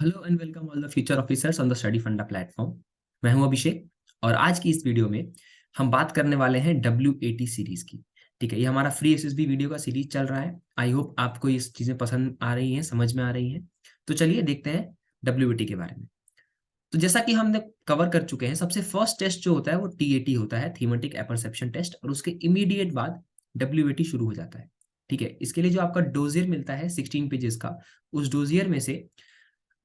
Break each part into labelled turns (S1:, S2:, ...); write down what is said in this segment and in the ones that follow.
S1: Hello and welcome all the future officers on the study फंडा platform. मैं हूं अभिषेक और आज की इस वीडियो में हम बात करने वाले हैं WAT सीरीज की। ठीक है, ये हमारा फ्री एसएसबी वीडियो का सीरीज चल रहा है। आई होप आपको ये चीजें पसंद आ रही हैं, समझ में आ रही हैं। तो चलिए देखते हैं WAT के बारे में। तो जैसा कि हमने कवर कर चुके हैं, सबसे फर्स्ट टेस्ट जो होता है वो TAT होता है, थीमेटिक एपरसेप्शन टेस्ट, और उसके इमीडिएट बाद WAT शुरू हो जाता है। ठीक है, इसके लिए जो आपका डोजियर मिलता है 16 पेजेस का, उस डोजियर में से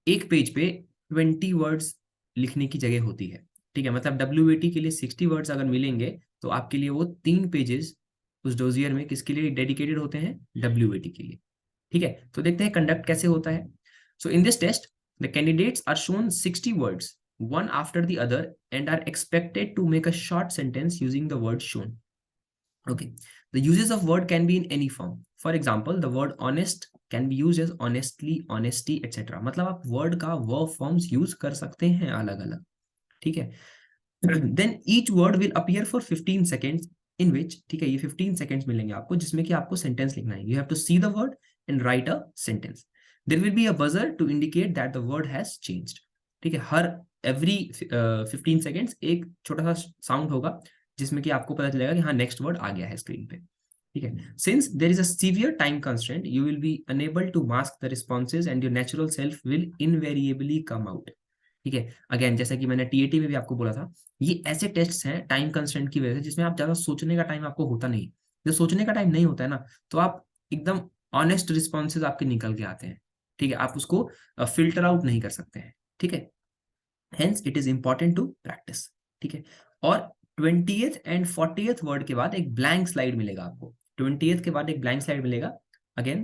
S1: एक पेज पे 20 वर्ड्स लिखने की जगह होती है। ठीक है, मतलब WAT के लिए 60 वर्ड्स अगर मिलेंगे तो आपके लिए वो 3 पेजेस उस डोजियर में किसके लिए डेडिकेटेड होते हैं? WAT के लिए। ठीक है, तो देखते हैं कंडक्ट कैसे होता है। So in this test the candidates are shown 60 words one after the other and are expected to make a short sentence using the words shown. Okay. The uses of word can be in any form. For example, the word honest can be used as honestly, honesty, etc. मतलब आप word का verb forms use कर सकते हैं अलग अलग. ठीक है. Then each word will appear for 15 seconds in which, ठीक है, ये 15 seconds मिलेंगे आपको जिसमें कि आपको sentence लिखना है. You have to see the word and write a sentence. There will be a buzzer to indicate that the word has changed. ठीक है, हर every 15 seconds एक छोटा सा साउंड होगा जिसमें कि आपको पता चलेगा कि हाँ नेक्स्ट वर्ड आ गया है स्क्रीन पे। ठीक है, since there is a severe time constraint you will be unable to mask the responses and your natural self will invariably come out. ठीक है, अगेन जैसा कि मैंने TAT में भी आपको बोला था, ये ऐसे टेस्ट हैं टाइम कंस्ट्रेंट की वजह से जिसमें आप ज्यादा सोचने का टाइम आपको होता नहीं। जब सोचने का टाइम नहीं होता है ना, तो आप एकदम ऑनेस्ट रिस्पॉन्सेज आपके निकल के आते हैं। ठीक है, आप उसको फिल्टर आउट नहीं कर सकते हैं। ठीक है, hence it is important to practise. ठीक है, और 20th एंड 40th वर्ड के बाद एक ब्लैंक स्लाइड मिलेगा आपको। 20th के बाद एक ब्लैंक स्लाइड मिलेगा, अगेन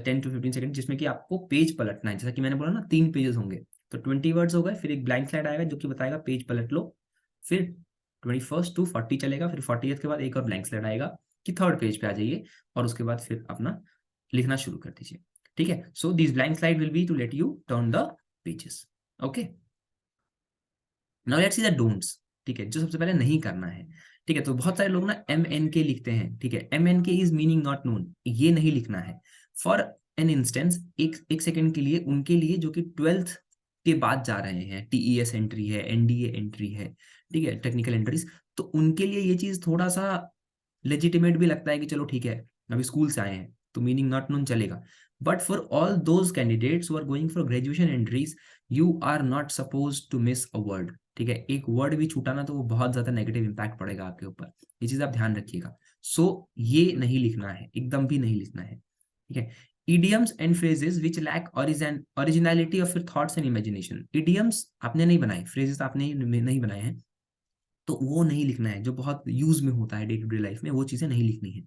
S1: 10 to 15 सेकंड, जिसमें कि आपको पेज पलटना है। जैसा कि मैंने बोला ना, 3 पेजेस होंगे, तो 20 वर्ड्स हो गए, फिर एक ब्लैंक स्लाइड आएगा जो कि बताएगा पेज पलट लो। फिर 21st to 40 चलेगा, फिर 40th के बाद एक और ब्लैंक स्लाइड आएगा कि थर्ड पेज पे आ जाइए, और उसके बाद फिर अपना लिखना शुरू कर दीजिए। ठीक है, so this blank slide will be to let you turn the pages. Okay, now let's see the don'ts. ठीक है, जो सबसे पहले नहीं करना है। ठीक है, तो बहुत सारे लोग ना MNK लिखते हैं। ठीक है, MNK is meaning not known, ये नहीं लिखना है। फॉर एन इंस्टेंस, एक सेकंड के लिए, उनके लिए जो कि 12th के बाद जा रहे हैं, TES एंट्री है, NDA एंट्री है, ठीक है, टेक्निकल एंट्रीज, तो उनके लिए ये चीज थोड़ा सा लेजिटिमेट भी लगता है कि चलो ठीक है, अभी स्कूल से आए हैं तो मीनिंग नॉट नोन चलेगा। But for all those candidates who are going for graduation entries, you are not suppose to miss a word. ठीक है, एक वर्ड भी छूटा ना तो वो बहुत ज्यादा नेगेटिव इंपैक्ट पड़ेगा आपके ऊपर। ये चीज आप ध्यान रखिएगा। सो ये नहीं लिखना है, एकदम भी नहीं लिखना है। ठीक है, idioms and phrases which lack originality of your thoughts and imagination. idioms आपने नहीं बनाए, phrases आपने नहीं बनाए हैं, तो वो नहीं लिखना है। जो बहुत यूज में होता है डे टू डे लाइफ में, वो चीजें नहीं लिखनी है।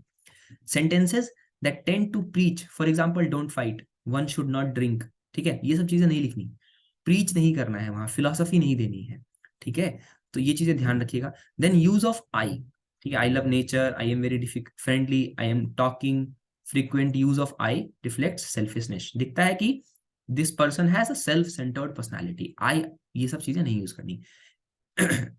S1: Sentences that tend to preach, for example don't fight, one should not drink. ठीक है, ये सब चीजें नहीं लिखनी, प्रीच नहीं करना है वहां, फिलोसफी नहीं देनी है। ठीक है, तो ये चीजें ध्यान रखिएगा। Then use of I. ठीक है, I love nature, I am very friendly, I am talking. Frequent use of I reflects selfishness, दिखता है कि this person has a self centred personality. I, ये सब चीजें नहीं यूज करनी।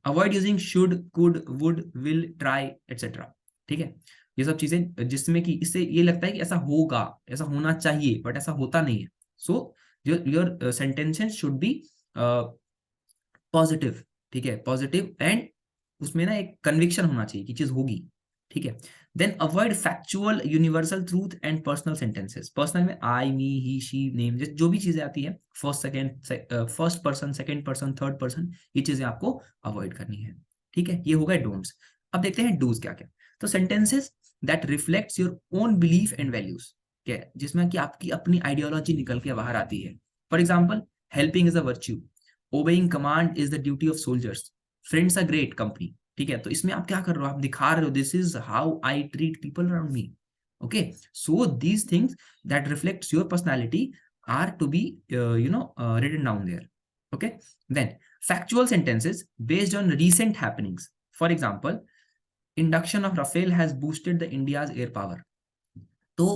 S1: Avoid using should, could, would, will, try, etcetera. ठीक है, ये सब चीजें जिसमें कि इससे ये लगता है कि ऐसा होगा, ऐसा होना चाहिए, बट ऐसा होता नहीं है। So your sentences should be positive. ठीक है, पॉजिटिव, एंड उसमें ना एक कन्विक्शन होना चाहिए कि चीज होगी। ठीक है, then avoid factual, universal truth and personal sentences. Personal में I, me, he, she, name, जो भी चीजें आती है, first person, second person, third person, ये चीजें आपको अवॉइड करनी है। ठीक है, ये हो गए डोंट्स। अब देखते हैं डूज क्या क्या। तो sentences that reflects your own belief and values, क्या है, जिसमें कि आपकी अपनी आइडियोलॉजी निकल के बाहर आती है। For example, helping is a virtue, obeying command is the duty of soldiers, friends are great company. ठीक है, तो इसमें आप क्या कर रहे हो, आप दिखा रहे हो this is how I treat people around me. Okay, so these things that reflects your personality are to be written down there. Okay, then factual sentences based on recent happenings. For example, induction of Rafale has boosted the India's air power. तो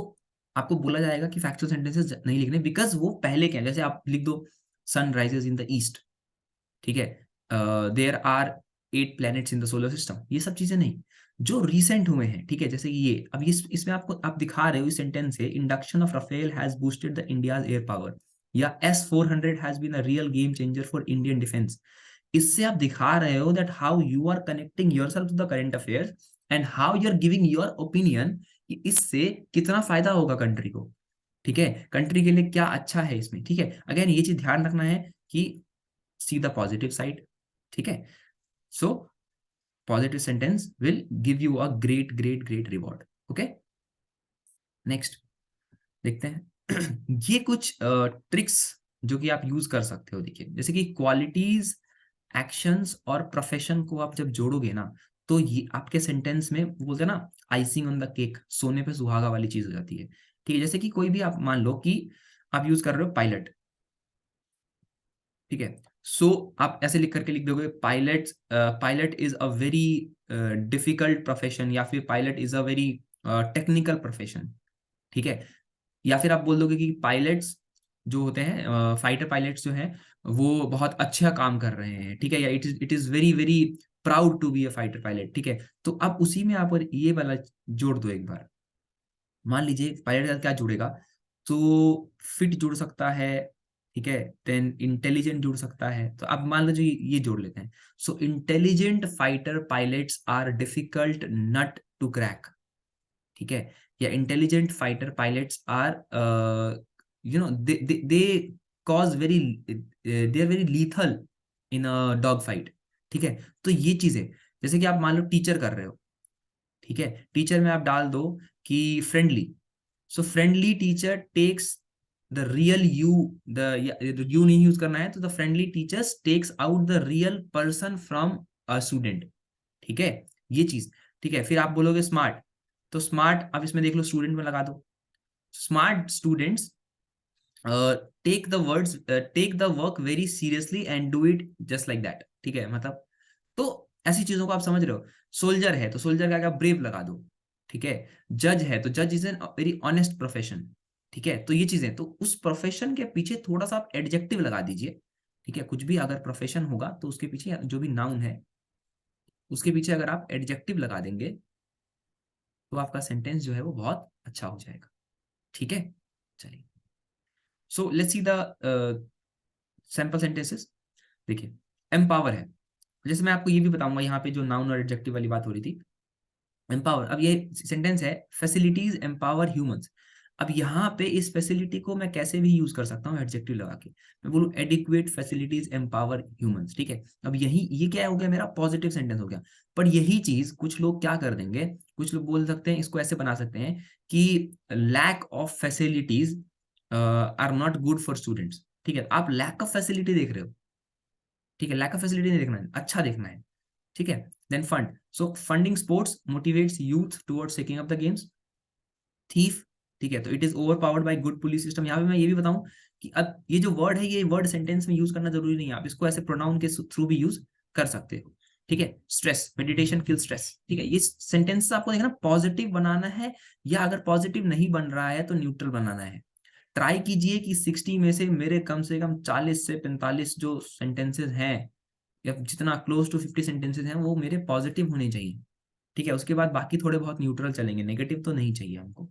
S1: आपको बोला जाएगा कि factual sentences नहीं लिखने, because वो पहले क्या है। जैसे आप लिख दो sun rises in the east, ठीक है, there are 8 planets in the solar system, ये सब चीजें नहीं, जो रिसेंट हुए हैं। ठीक है, जैसे कि ये अब इसमें आपको आप दिखा रहे हो इस सेंटेंस से, induction of Rafale has boosted the India's air power, या S-400 has been a real game changer for Indian defence. इससे आप दिखा रहे हो that how you are connecting yourself to the current affairs and how you are giving your opinion कि इससे कितना फायदा होगा कंट्री को। ठीक है, कंट्री के लिए क्या अच्छा है इसमें। ठीक है, अगेन ये चीज ध्यान रखना है कि सी द पॉजिटिव साइड। ठीक है, so positive sentence will give you a great great great reward. Okay, next देखते हैं ये कुछ ट्रिक्स जो कि आप यूज कर सकते हो। देखिए, जैसे कि क्वालिटीज, एक्शंस और प्रोफेशन को आप जब जोड़ोगे ना, तो ये आपके सेंटेंस में बोलते हैं ना, आइसिंग ऑन द केक, सोने पे सुहागा वाली चीज हो जाती है। ठीक है, जैसे कि कोई भी आप मान लो कि आप यूज कर रहे हो पायलट। ठीक है, सो आप ऐसे लिख करके लिख दोगे pilot, pilot is a very difficult profession, या फिर pilot is a very technical profession. ठीक है, या फिर आप बोल दोगे कि पायलट्स जो होते हैं, फाइटर पायलट्स जो हैं, वो बहुत अच्छा काम कर रहे हैं। ठीक है, या it is very very proud to be a fighter pilot. ठीक है, तो अब उसी में आप ये वाला जोड़ दो एक बार। मान लीजिए पायलट के साथ क्या जुड़ेगा, तो फिट जुड़ सकता है। ठीक है, देन इंटेलिजेंट जुड़ सकता है। तो आप मान लीजिए ये जोड़ लेते हैं। So intelligent fighter pilots are difficult nut to crack. ठीक है, या intelligent fighter pilots are they cause very, they are very lethal in a dog fight. ठीक है, तो ये चीजें, जैसे कि आप मान लो टीचर कर रहे हो। ठीक है, टीचर में आप डाल दो कि friendly. So friendly teacher takes the real you, the you नहीं यूज करना है, तो the friendly teachers takes out the real person from a student. ठीक है, ये चीज। ठीक है, फिर आप बोलोगे स्मार्ट, तो स्मार्ट आप इसमें देख लो, स्टूडेंट में लगा दो। Smart students take the words, take the work very seriously and do it just like that. ठीक है, मतलब तो ऐसी चीजों को आप समझ रहे हो। सोल्जर है तो सोल्जर का क्या, ब्रेव लगा दो। ठीक है, जज है तो जज is an very honest profession. ठीक है, तो ये चीजें, तो उस प्रोफेशन के पीछे थोड़ा सा आप एडजेक्टिव लगा दीजिए। ठीक है, कुछ भी अगर प्रोफेशन होगा तो उसके पीछे जो भी नाउन है उसके पीछे अगर आप एडजेक्टिव लगा देंगे तो आपका सेंटेंस जो है वो बहुत अच्छा हो जाएगा। ठीक है, चलिए, so let's see the sample sentences. देखिए, एम्पावर है, जैसे मैं आपको ये भी बताऊंगा यहाँ पे जो नाउन और एडजेक्टिव वाली बात हो रही थी। एम्पावर, अब ये सेंटेंस है फैसिलिटीज एम्पावर ह्यूमंस। अब यहाँ पे इस फैसिलिटी को मैं कैसे भी यूज कर सकता हूँ एडजेक्टिव लगा के। मैं बोलूँ एडिक्वेट फैसिलिटीज एम्पावर ह्यूमंस। ठीक है, अब यही ये क्या हो गया, मेरा पॉजिटिव सेंटेंस हो गया। पर यही चीज कुछ लोग क्या कर देंगे, कुछ लोग बोल सकते हैं, इसको ऐसे बना सकते हैं कि lack of facilities are not good for students. ठीक है, आप लैक ऑफ फैसिलिटी देख रहे हो। ठीक है, लैक ऑफ फैसिलिटी नहीं देखना है, अच्छा देखना है। ठीक है, then fund, so funding sports motivates youth towards taking up the games. Thief, ठीक है, तो it is over powered by good police system. यहाँ पे मैं ये भी बताऊं कि अब ये जो वर्ड है, ये वर्ड सेंटेंस में यूज करना जरूरी नहीं है, आप इसको ऐसे प्रोनाउन के थ्रू भी यूज कर सकते हो। ठीक है, स्ट्रेस, मेडिटेशन किल स्ट्रेस। ठीक है, ये सेंटेंस आपको देखना पॉजिटिव बनाना है, या अगर पॉजिटिव नहीं बन रहा है तो न्यूट्रल बनाना है। ट्राई कीजिए कि 60 में से कम 40 से 45 जो सेंटेंसेस हैं, या जितना क्लोज टू 50 सेंटेंसेस हैं, वो मेरे पॉजिटिव होने चाहिए। ठीक है, उसके बाद बाकी थोड़े बहुत न्यूट्रल चलेंगे, नेगेटिव तो नहीं चाहिए हमको।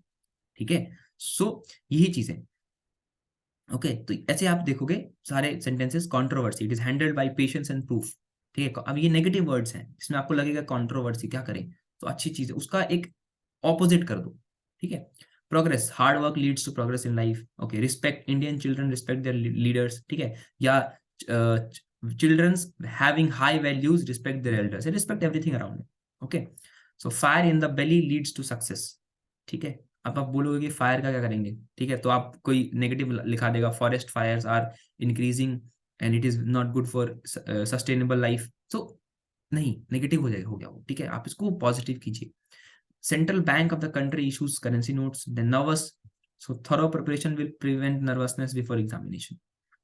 S1: ठीक है, सो यही चीज है। ओके, तो ऐसे आप देखोगे सारे sentences, controversy, it is handled by patience and proof. ठीक है, अब ये नेगेटिव वर्ड्स हैं, इसमें आपको लगेगा कंट्रोवर्सी क्या करें, तो अच्छी चीज है, उसका एक ऑपोजिट कर दो। ठीक है, progress, hard work leads to progress in life. Okay, respect, Indian children respect their leaders. ठीक है, या childrens having high values respect their elders, respect everything around. Okay, so fire in the belly leads to success. ठीक है, अब आप बोलोगे कि fire का क्या करेंगे। ठीक है, तो आप कोई नेगेटिव लिखा देगा, forest fires are increasing and it is not good for sustainable life. तो नहीं, नेगेटिव हो जाएगा, हो गया वो। ठीक है, आप इसको पॉजिटिव कीजिए। Central bank of the country issues currency notes, the nervous, so thorough preparation will prevent nervousness before examination.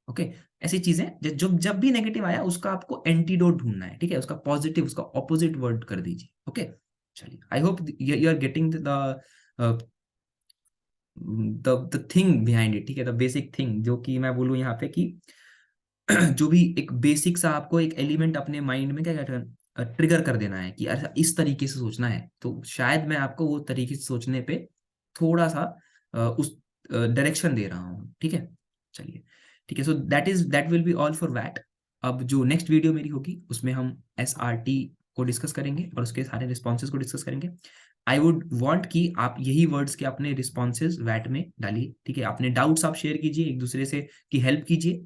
S1: Okay, ऐसी चीजें जब भी नेगेटिव आया उसका आपको एंटीडोट ढूंढना है। ठीक है, उसका पॉजिटिव, उसका ऑपोजिट वर्ड कर दीजिए। ओके, चलिए, I hope you are getting the thing behind it. ठीक है, द बेसिक थिंग, जो कि मैं बोलूँ यहाँ पे कि जो भी एक बेसिक सा आपको एक एलिमेंट अपने माइंड में क्या कहते, ट्रिगर कर देना है कि ऐसा इस तरीके से सोचना है, तो शायद मैं आपको वो तरीके से सोचने पे थोड़ा सा उस डायरेक्शन दे रहा हूँ। ठीक है, चलिए, ठीक है। So that will be all for what. अब जो नेक्स्ट वीडियो मेरी होगी उसमें हम SRT को डिस्कस करेंगे और उसके सारे रिस्पॉन्सेज को डिस्कस करेंगे। आई वुड वांट कि आप यही वर्ड्स के अपने रिस्पॉन्सेज वैट में डालिए, ठीक है। अपने डाउट्स आप शेयर कीजिए, एक दूसरे से की हेल्प कीजिए।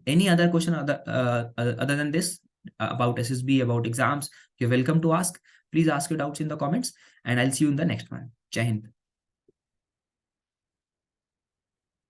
S1: Any other question other than this about SSB, about exams, you're welcome to ask. Please ask your doubts in the comments, and I'll see you in the next one. Jai Hind.